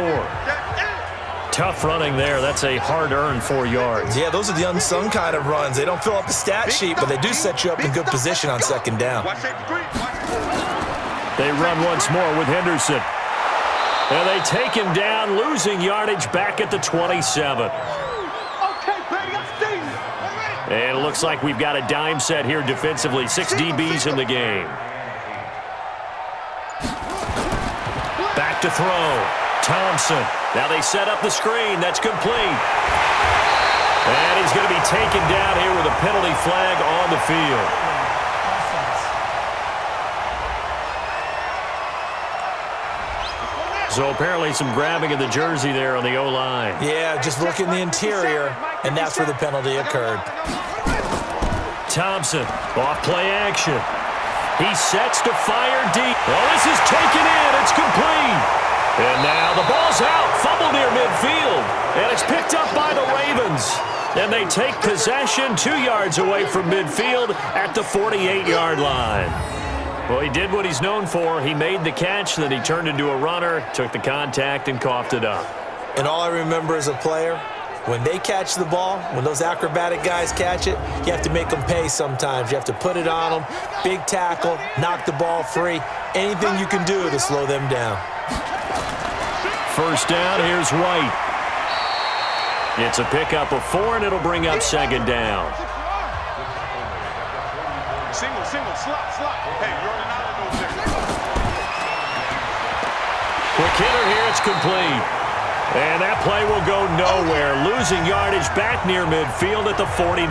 Tough running there. That's a hard-earned 4 yards. Yeah, those are the unsung kind of runs. They don't fill up the stat sheet, but they do set you up in good position on 2nd down. They run once more with Henderson. And they take him down, losing yardage back at the 27. And it looks like we've got a dime set here defensively. 6 DBs in the game. Back to throw. Thompson. Now they set up the screen. That's complete. And he's going to be taken down here with a penalty flag on the field. So apparently some grabbing of the jersey there on the O-line. Yeah, just look in the interior, and that's where the penalty occurred. Thompson, off play action. He sets to fire deep. Well, this is taken in. It's complete. And now the ball's out. Fumble near midfield. And it's picked up by the Ravens. And they take possession 2 yards away from midfield at the 48-yard line. Well, he did what he's known for. He made the catch, then he turned into a runner, took the contact, and coughed it up. And all I remember as a player, when they catch the ball, when those acrobatic guys catch it, you have to make them pay sometimes. You have to put it on them, big tackle, knock the ball free, anything you can do to slow them down. First down, here's White. It's a pickup of 4, and it'll bring up 2nd down. single, slot, slot. Hey, you're in and out of those there. Quick hitter here, it's complete. And that play will go nowhere. Losing yardage back near midfield at the 49.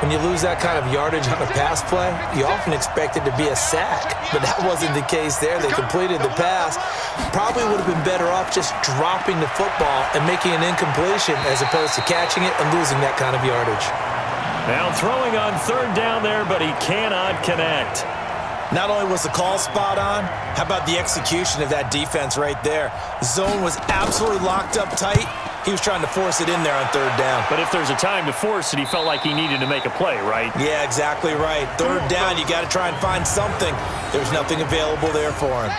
When you lose that kind of yardage on a pass play, you often expect it to be a sack. But that wasn't the case there. They completed the pass. Probably would have been better off just dropping the football and making an incompletion as opposed to catching it and losing that kind of yardage. Now throwing on third down there, but he cannot connect. Not only was the call spot on, how about the execution of that defense right there? Zone was absolutely locked up tight. He was trying to force it in there on third down. But if there's a time to force it, he felt like he needed to make a play, right? Yeah, exactly right. Third down, you got to try and find something. There's nothing available there for him.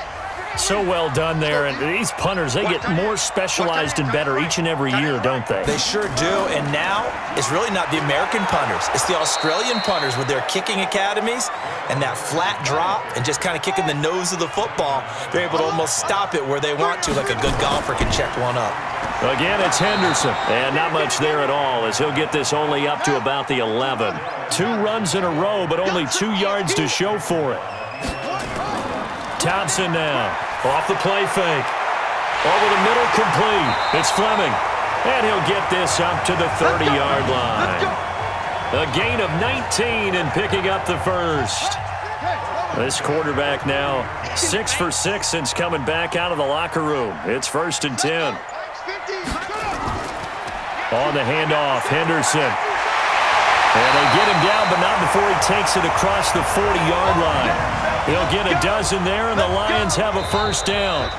So well done there. And these punters, they get more specialized and better each and every year, don't they? They sure do. And now, it's really not the American punters. It's the Australian punters with their kicking academies and that flat drop and just kind of kicking the nose of the football. They're able to almost stop it where they want to, like a good golfer can check one up. Again, it's Henderson. And not much there at all as he'll get this only up to about the 11. 2 runs in a row, but only 2 yards to show for it. Thompson now, off the play fake. Over the middle, complete. It's Fleming. And he'll get this up to the 30-yard line. A gain of 19 and picking up the first. This quarterback now 6 for 6 since coming back out of the locker room. It's 1st and 10. On the handoff, Henderson. And they get him down, but not before he takes it across the 40-yard line. He'll get a dozen there, and the Lions have a first down.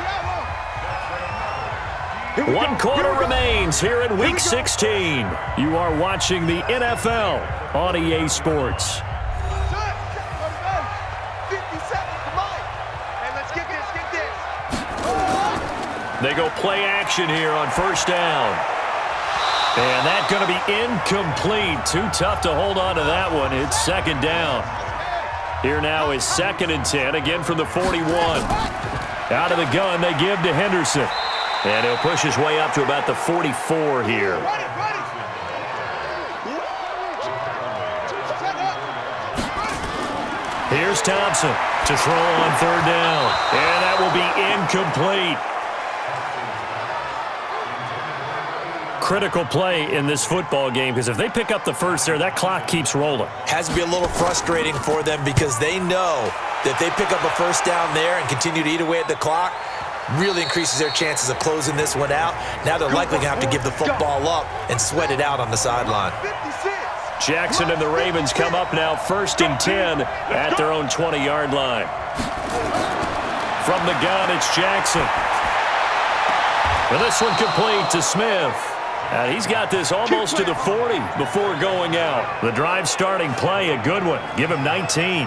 1 quarter remains here in Week 16. You are watching the NFL on EA Sports. 50 seconds, come on. Hey, let's get this, get this. They go play action here on first down. And that's going to be incomplete. Too tough to hold on to that one. It's 2nd down. Here now is 2nd and 10, again from the 41. Out of the gun, they give to Henderson. And he'll push his way up to about the 44 here. Here's Thompson to throw on 3rd down. And that will be incomplete. Critical play in this football game because if they pick up the first there, that clock keeps rolling. Has to be a little frustrating for them because they know that they pick up a first down there and continue to eat away at the clock, really increases their chances of closing this one out. Now they're likely going to have to give the football up and sweat it out on the sideline. Jackson and the Ravens come up now 1st and 10 at their own 20-yard line. From the gun, it's Jackson. And this one complete to Smith. And he's got this almost to the 40 before going out. The drive starting play, a good one. Give him 19.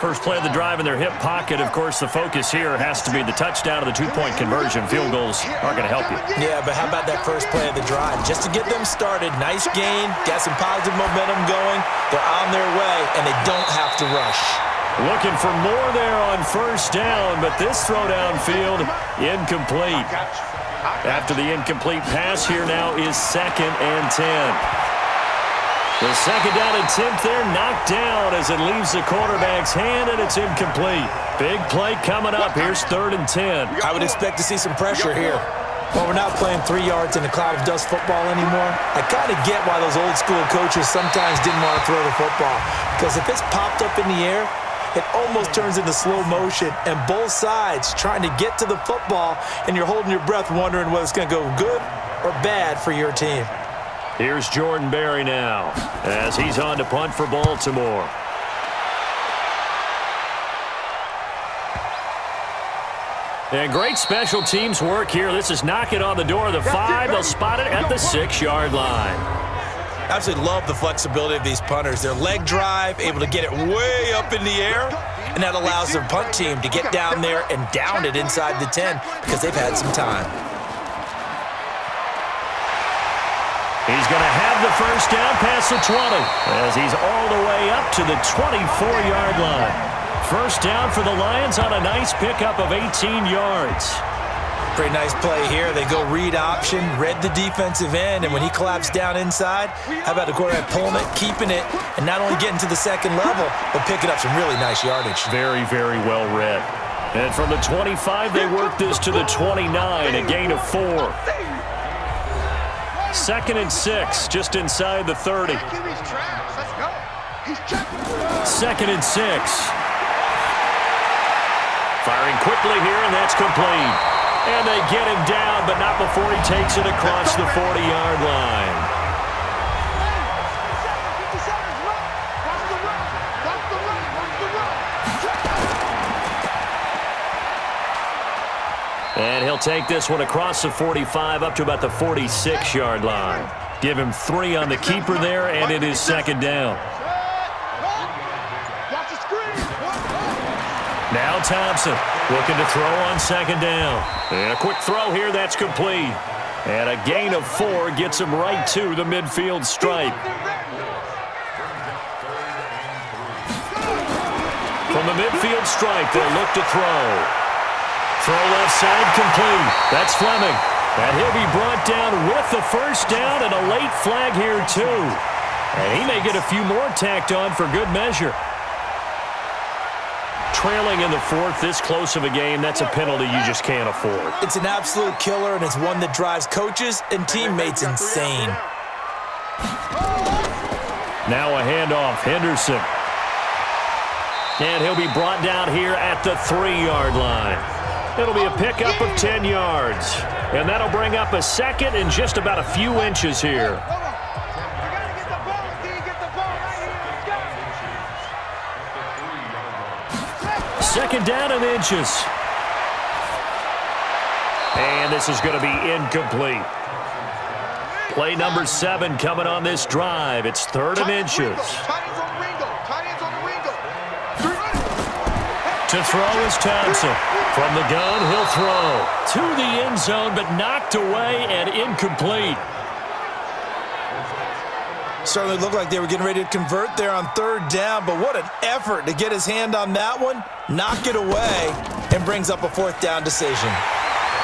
First play of the drive in their hip pocket. Of course, the focus here has to be the touchdown of the 2-point conversion. Field goals aren't going to help you. Yeah, but how about that first play of the drive? Just to get them started, nice gain, got some positive momentum going. They're on their way, and they don't have to rush. Looking for more there on first down, but this throw downfield, incomplete. After the incomplete pass, here now is 2nd and 10. The 2nd down attempt there knocked down as it leaves the quarterback's hand, and it's incomplete. Big play coming up. Here's 3rd and 10. I would expect to see some pressure here. Well, we're not playing 3 yards in a cloud of dust football anymore. I kind of get why those old school coaches sometimes didn't want to throw the football. Because if it's popped up in the air, it almost turns into slow motion, and both sides trying to get to the football, and you're holding your breath wondering whether it's going to go good or bad for your team. Here's Jordan Berry now as he's on to punt for Baltimore. And great special teams work here. This is knocking on the door of the 5. They'll spot it at the 6-yard line. Absolutely love the flexibility of these punters. Their leg drive, able to get it way up in the air, and that allows their punt team to get down there and down it inside the 10 because they've had some time. He's going to have the first down past the 20 as he's all the way up to the 24-yard line. First down for the Lions on a nice pickup of 18 yards. Pretty nice play here. They go read option, read the defensive end, and when he collapsed down inside, how about the quarterback pulling it, keeping it, and not only getting to the second level, but picking up some really nice yardage. Very, very well read. And from the 25, they work this to the 29, a gain of 4. 2nd and 6, just inside the 30. 2nd and 6. Firing quickly here, and that's complete. And they get him down, but not before he takes it across the 40-yard line. And he'll take this one across the 45 up to about the 46-yard line. Give him 3 on the keeper there, and it is 2nd down. Now Thompson looking to throw on 2nd down. And a quick throw here, that's complete. And a gain of 4 gets him right to the midfield stripe. From the midfield stripe, they'll look to throw. Throw left side complete. That's Fleming. And he'll be brought down with the first down and a late flag here too. And he may get a few more tacked on for good measure. Trailing in the 4th, this close of a game, that's a penalty you just can't afford. It's an absolute killer, and it's one that drives coaches and teammates insane. Now a handoff, Henderson. And he'll be brought down here at the 3-yard line. It'll be a pickup of 10 yards. And that'll bring up a 2nd and just about a few inches here. Second down and inches. And this is going to be incomplete. Play number 7 coming on this drive. It's 3rd and inches. To throw is Thompson. From the gun, he'll throw. To the end zone, but knocked away and incomplete. Certainly looked like they were getting ready to convert there on 3rd down, but what an effort to get his hand on that one, knock it away, and brings up a 4th down decision.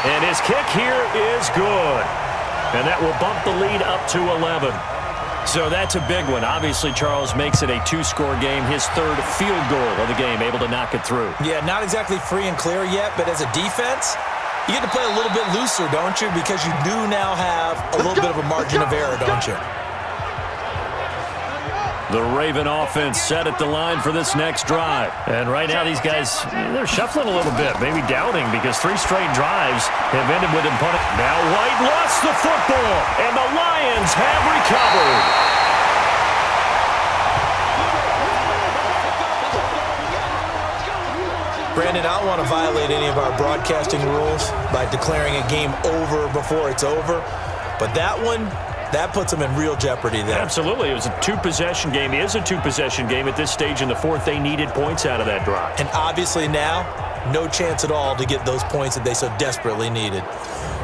And his kick here is good. And that will bump the lead up to 11. So that's a big one. Obviously, Charles makes it a 2-score game. His 3rd field goal of the game, able to knock it through. Yeah, not exactly free and clear yet, but as a defense, you get to play a little bit looser, don't you? Because you do now have a little bit of a margin of error, don't you? The Raven offense set at the line for this next drive. And right now these guys, they're shuffling a little bit, maybe doubting, because 3 straight drives have ended with him punting. Now White lost the football, and the Lions have recovered. Brandon, I don't want to violate any of our broadcasting rules by declaring a game over before it's over, but that one, that puts them in real jeopardy there. Absolutely. It was a 2-possession game. It is a 2-possession game at this stage in the 4th. They needed points out of that drive. And obviously now, no chance at all to get those points that they so desperately needed.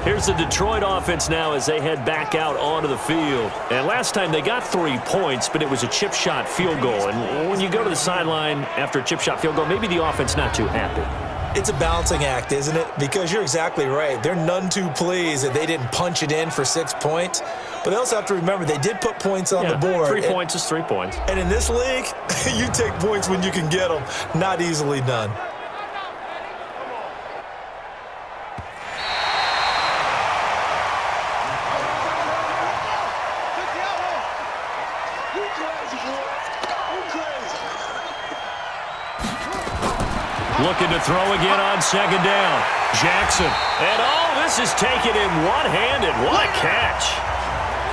Here's the Detroit offense now as they head back out onto the field. And last time they got 3 points, but it was a chip shot field goal. And when you go to the sideline after a chip shot field goal, maybe the offense not too happy. It's a balancing act, isn't it? Because you're exactly right. They're none too pleased that they didn't punch it in for 6 points. But they also have to remember they did put points on the board. 3 points is 3 points. And in this league, you take points when you can get them. Not easily done. Looking to throw again on 2nd down. Jackson. And this is taken in one-handed. What a catch.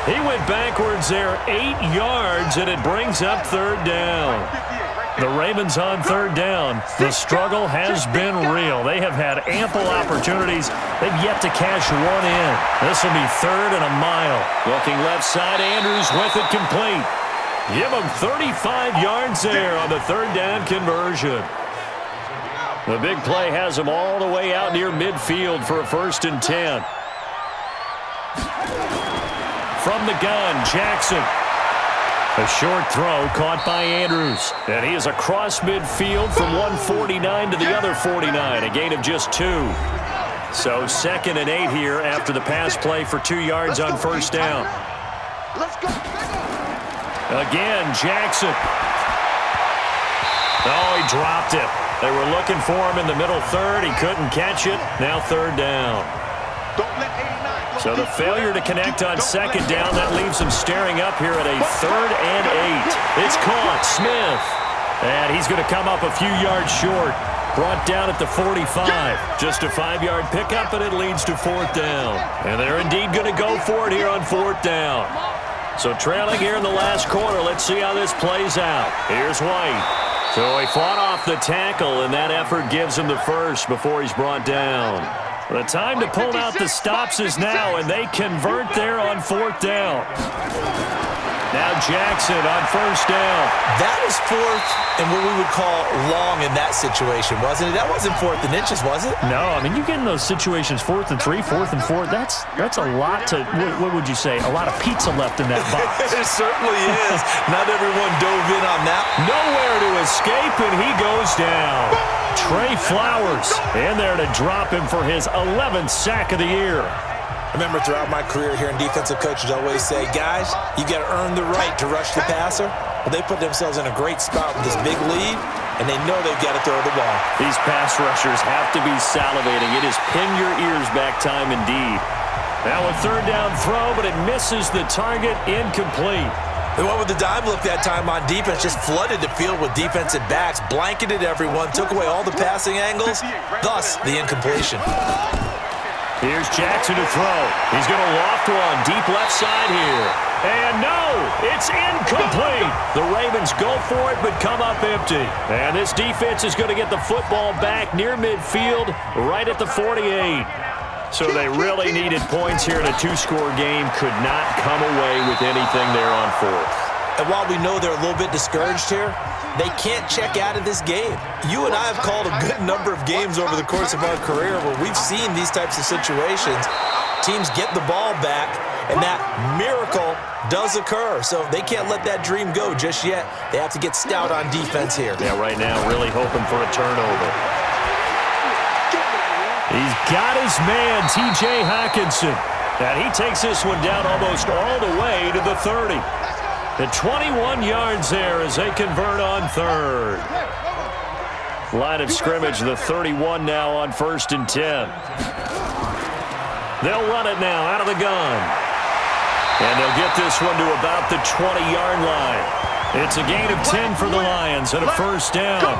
He went backwards there 8 yards, and it brings up 3rd down. The Ravens on 3rd down. The struggle has been real. They have had ample opportunities. They've yet to cash one in. This will be 3rd and a mile. Looking left side, Andrews with it complete. Give him 35 yards there on the 3rd down conversion. The big play has him all the way out near midfield for a 1st and 10. From the gun, Jackson. A short throw caught by Andrews. And he is across midfield from 149 to the other 49. A gain of just 2. So 2nd and 8 here after the pass play for 2 yards on first down. Let's go. Again, Jackson. Oh, he dropped it. They were looking for him in the middle third. He couldn't catch it. Now 3rd down. So the failure to connect on 2nd down, that leaves him staring up here at a 3rd and 8. It's caught. Smith. And he's going to come up a few yards short. Brought down at the 45. Just a 5-yard pickup, and it leads to 4th down. And they're indeed going to go for it here on 4th down. So trailing here in the last quarter. Let's see how this plays out. Here's White. So he fought off the tackle, and that effort gives him the first before he's brought down. The time to pull out the stops is now, and they convert there on 4th down. Now Jackson on first down. That was 4th and what we would call long in that situation, wasn't it? That wasn't 4th and inches, was it? No, I mean, you get in those situations 4th and 3, 4th and 4. That's a lot to, what would you say, a lot of pizza left in that box. It certainly is. Not everyone dove in on that. Nowhere to escape, and he goes down. Trey Flowers in there to drop him for his 11th sack of the year. I remember throughout my career hearing defensive coaches always say, guys, you got to earn the right to rush the passer. Well, they put themselves in a great spot with this big lead, and they know they've got to throw the ball. These pass rushers have to be salivating. It is pin your ears back time indeed. Now a 3rd down throw, but it misses the target, incomplete. They went with the dime look that time on defense, just flooded the field with defensive backs, blanketed everyone, took away all the passing angles, thus the incompletion. Here's Jackson to throw. He's going to loft one deep left side here. And no, it's incomplete. The Ravens go for it but come up empty. And this defense is going to get the football back near midfield right at the 48. So they really needed points here in a 2-score game. Could not come away with anything there on 4th. And while we know they're a little bit discouraged here, they can't check out of this game. You and I have called a good number of games over the course of our career where we've seen these types of situations. Teams get the ball back, and that miracle does occur. So they can't let that dream go just yet. They have to get stout on defense here. Yeah, right now really hoping for a turnover. He's got his man, T.J. Hockenson. And he takes this one down almost all the way to the 30. The 21 yards there as they convert on 3rd. Line of scrimmage, the 31 now on 1st and 10. They'll run it now out of the gun. And they'll get this one to about the 20-yard line. It's a gain of 10 for the Lions and a 1st down.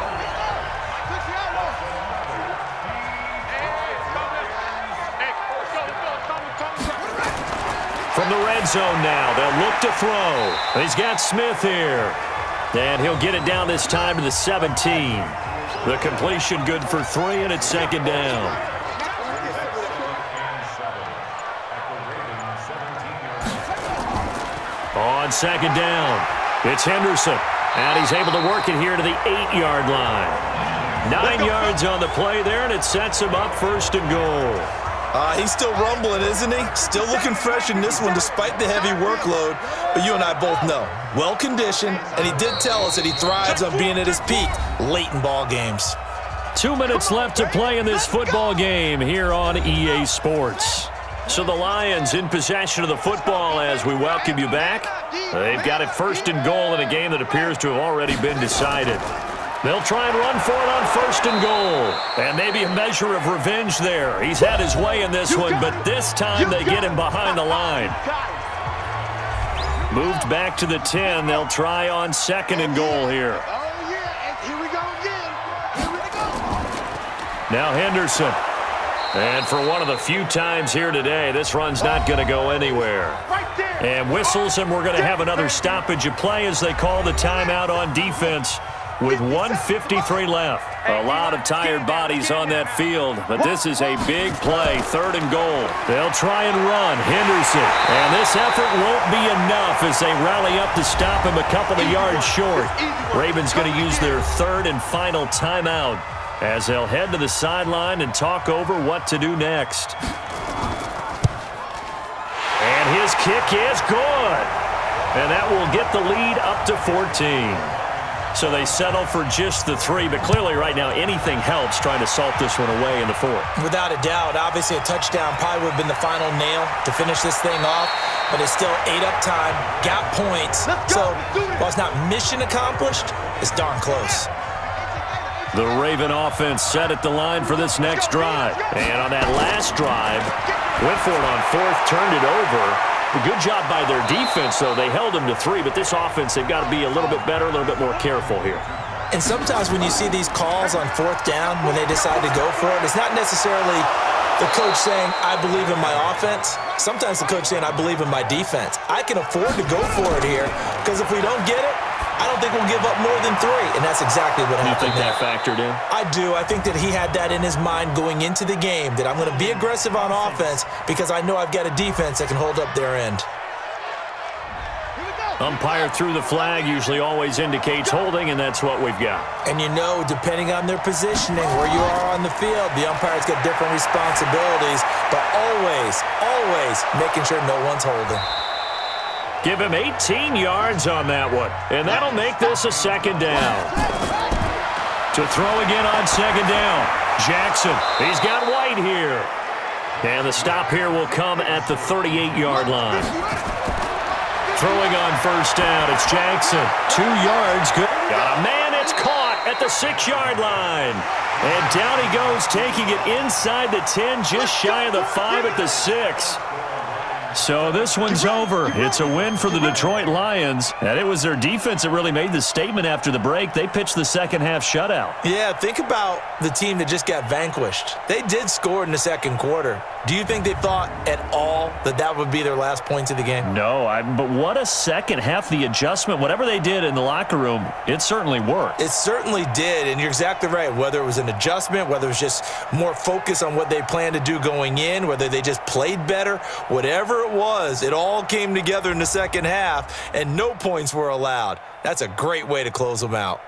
From the red zone now, they'll look to throw. He's got Smith here. And he'll get it down this time to the 17. The completion good for 3, and it's 2nd down. On 2nd down, it's Henderson. And he's able to work it here to the 8-yard line. 9 yards on the play there, and it sets him up 1st and goal. He's still rumbling, isn't he? Still looking fresh in this one despite the heavy workload. But you and I both know, well-conditioned, and he did tell us that he thrives on being at his peak late in ball games. 2 minutes left to play in this football game here on EA Sports. So the Lions in possession of the football as we welcome you back. They've got it 1st and goal in a game that appears to have already been decided. They'll try and run for it on 1st and goal. And maybe a measure of revenge there. He's had his way in this one, but this time they get him behind the line. Moved back to the 10. They'll try on 2nd and goal here. Now Henderson. And for one of the few times here today, this run's not going to go anywhere. And whistles, and we're going to have another stoppage of play as they call the timeout on defense. With 1:53 left. A lot of tired bodies on that field, but this is a big play, 3rd and goal. They'll try and run. Henderson. And this effort won't be enough as they rally up to stop him a couple of yards short. Ravens going to use their 3rd and final timeout as they'll head to the sideline and talk over what to do next. And his kick is good. And that will get the lead up to 14. So they settle for just the 3, but clearly right now anything helps trying to salt this one away in the 4th. Without a doubt, obviously a touchdown probably would have been the final nail to finish this thing off, but it's still ate up time, got points. So while it's not mission accomplished, it's darn close. The Raven offense set at the line for this next drive. And on that last drive, went for it on 4th, turned it over. A good job by their defense, though. They held them to 3, but this offense, they've got to be a little bit better, a little bit more careful here. And sometimes when you see these calls on 4th down, when they decide to go for it, it's not necessarily the coach saying, I believe in my offense. Sometimes the coach saying, I believe in my defense. I can afford to go for it here, because if we don't get it, I don't think we'll give up more than 3, and that's exactly what happened. You think that factored in? I do. I think that he had that in his mind going into the game, that I'm going to be aggressive on offense because I know I've got a defense that can hold up their end. Umpire threw the flag, usually always indicates holding, and that's what we've got. And you know, depending on their positioning, where you are on the field, the umpire's got different responsibilities, but always making sure no one's holding. Give him 18 yards on that one, and that'll make this a 2nd down. To throw again on 2nd down, Jackson. He's got White here. And the stop here will come at the 38-yard line. Throwing on 1st down, it's Jackson. 2 yards, good. Got a man, it's caught at the 6-yard line. And down he goes, taking it inside the 10, just shy of the 5 at the 6. So this one's over. It's a win for the Detroit Lions, and it was their defense that really made the statement after the break. They pitched the second-half shutout. Yeah, think about the team that just got vanquished. They did score in the 2nd quarter. Do you think they thought at all that that would be their last points of the game? No, but what a second half. The adjustment, whatever they did in the locker room, it certainly worked. It certainly did, and you're exactly right. Whether it was an adjustment, whether it was just more focus on what they planned to do going in, whether they just played better, whatever it was, it all came together in the 2nd half, and no points were allowed. That's a great way to close them out.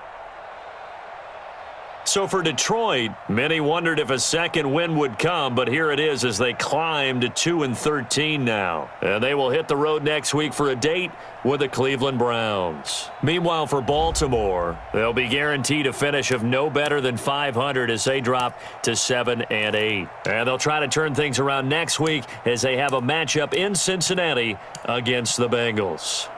So for Detroit, many wondered if a second win would come, but here it is as they climb to 2-13 now. And they will hit the road next week for a date with the Cleveland Browns. Meanwhile, for Baltimore, they'll be guaranteed a finish of no better than 500 as they drop to 7-8. And they'll try to turn things around next week as they have a matchup in Cincinnati against the Bengals.